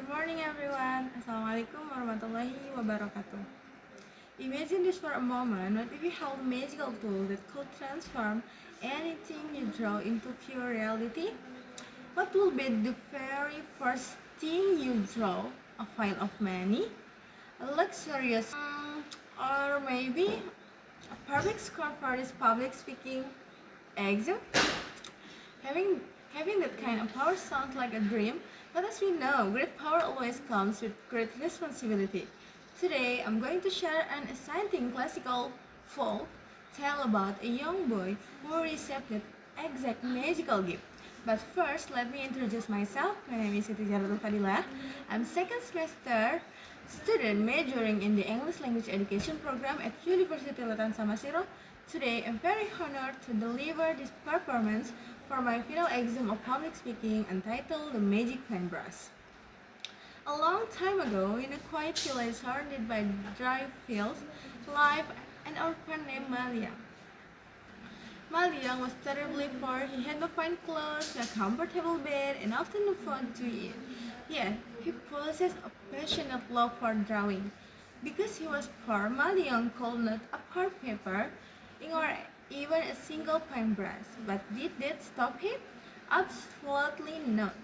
Good morning everyone. Assalamualaikum warahmatullahi wabarakatuh. Imagine this for a moment. What if you held a magical tool that could transform anything you draw into pure reality? What will be the very first thing you draw? A file of money? A luxurious or maybe a perfect score for this public speaking exam? Having having that kind of power sounds like a dream, but as we know, great power always comes with great responsibility. Today, I'm going to share an exciting classical folk tale about a young boy who received that exact magical gift. But first, let me introduce myself. My name is Siti Jaratul Fadila. I'm second semester student majoring in the English Language Education program at University Lautan Samasiro. Today, I'm very honored to deliver this performance for my final exam of public speaking entitled The Magic Paintbrush. A long time ago, in a quiet village surrounded by dry fields, lived an orphan named Maliang. Maliang was terribly poor. He had no fine clothes, no comfortable bed, and often no food to eat. Yet, he possessed a passionate love for drawing. Because he was poor, Maliang could not afford paper, ink, or even a single paintbrush. But did that stop him? Absolutely not.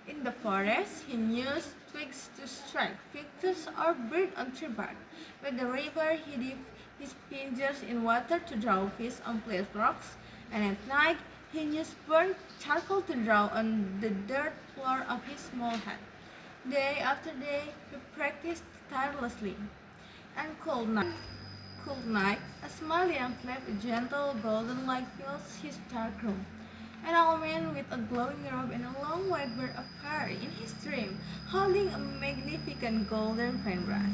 In the forest, he used twigs to strike pictures or bird on tree bark. By the river, he dipped his fingers in water to draw fish on flat rocks. And at night, he used burnt charcoal to draw on the dirt floor of his small hut. Day after day, he practiced tirelessly. And cold night, a Maliang slept, a gentle golden light fills his dark room. An old man with a glowing robe and a long white beard appeared in his dream, holding a magnificent golden paintbrush.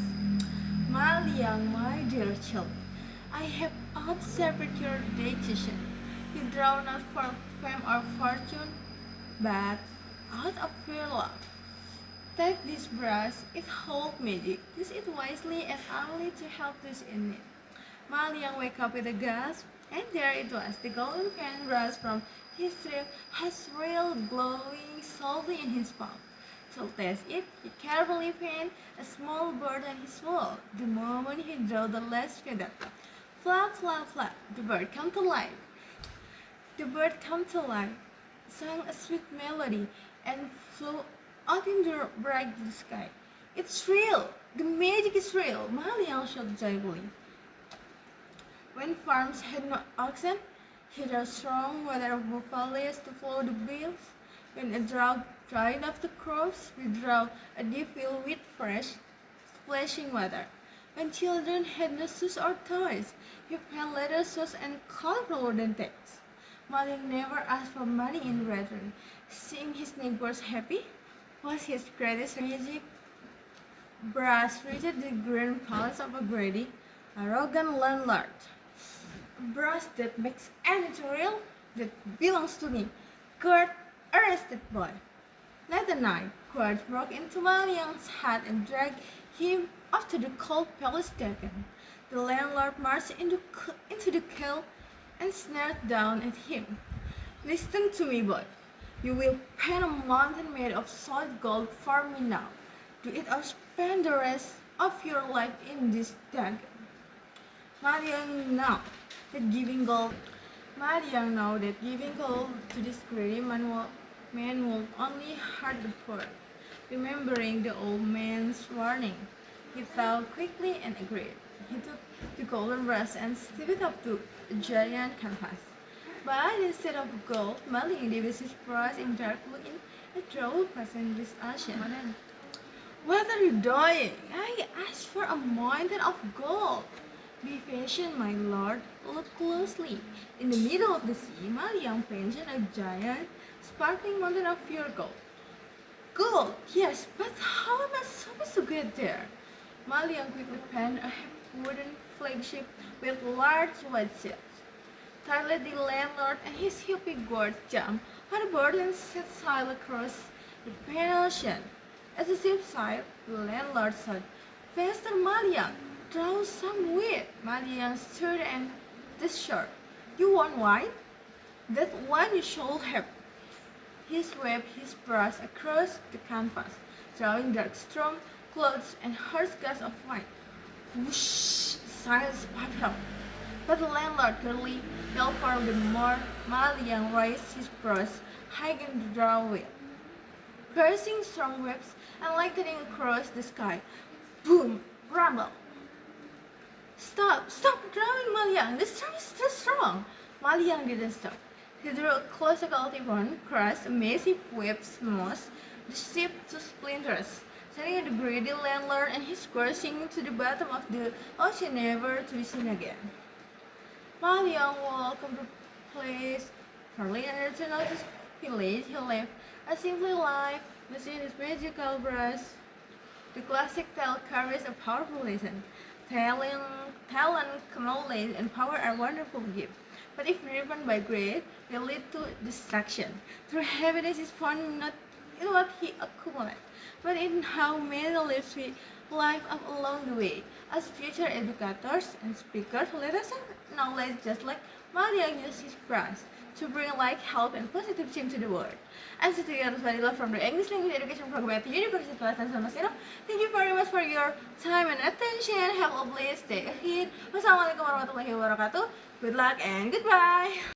Maliang, my dear child, I have observed your dedication. You draw not for fame or fortune, but out of pure love. Take this brush, it holds magic. Use it wisely and only to help those in need. Maliang woke up with a gasp, and there it was, the golden paintbrush from his dream has real glowing salty in his palm. To test it, he carefully painted a small bird on his wall. The moment he drew the last feather, flap, flap, flap, the bird came to life. The bird came to life, sang a sweet melody, and flew out in the bright blue sky. It's real! The magic is real! Maliang shouted joyfully. When farms had no oxen, he drew strong weather of buffaloes to flow the bills. When a drought dried up the crops, we drew a deep field with fresh, splashing water. When children had no shoes or toys, he painted leather shoes and colorful wooden tags. Maliang never asked for money in return. Seeing his neighbors happy was his greatest magic. Brush reached the green palace of a greedy, arrogant landlord. A brush that makes anything real, that belongs to me. Guard, arrest that boy. Late at night, guards broke into Maliang's hut and dragged him off to the cold palace garden. The landlord marched into the cell and snared down at him. Listen to me, boy. You will paint a mountain made of solid gold for me now. Do it or spend the rest of your life in this dungeon. Maliang know that giving gold to this greedy man would only hurt the poor. Remembering the old man's warning, he thought quickly and agreed. He took the golden brush and stepped it up to a giant canvas. But instead of gold, Maliang dipped his brush in dark blue in a troubled passenger's ocean. What are you doing? I asked for a mountain of gold. Be patient, my lord. Look closely. In the middle of the sea, Maliang painted a giant, sparkling mountain of pure gold. Gold, yes, but how am I supposed to get there? Maliang quickly painted a wooden flagship with large white sails. Tired the landlord and his hippie guards jumped on the board and set sail across the painted ocean. As the ship sailed, the landlord said, "Faster, Maliang! Draw some wheat." Maliang stood and this short. "You want wine? That wine you shall have." He swept his brush across the canvas, drawing dark storm clouds and harsh gusts of wind. Whoosh! The silence piped up. But the landlord curtly yelled for the more. Maliang raised his brows high in the doorway, piercing strong whips and lightning across the sky. Boom! Rumble! Stop! Stop drawing, Maliang! The storm is too strong! Maliang didn't stop. He drew a colossal weapon, crushed a massive wave, smashed the ship to splinters, sending the greedy landlord and his crew sinking to the bottom of the ocean, never to be seen again. Maliang welcomed the place, fairly under to notice village he lived a simple life using his magical brush. The classic tale carries a powerful lesson. Talent, knowledge, and power are wonderful gifts, but if driven by greed, they lead to destruction. True happiness is found not in what he accumulates, but in how many lives we live up along the way. As future educators and speakers, let us acknowledge just like Maliang used his brush to bring light, help, and positive change to the world. I'm Siti Ruswadila from the English Language Education Program at the University of San Masino. Thank you very much for your time and attention. Have a blessed day ahead. Wassalamualaikum warahmatullahi wabarakatuh. Good luck and goodbye.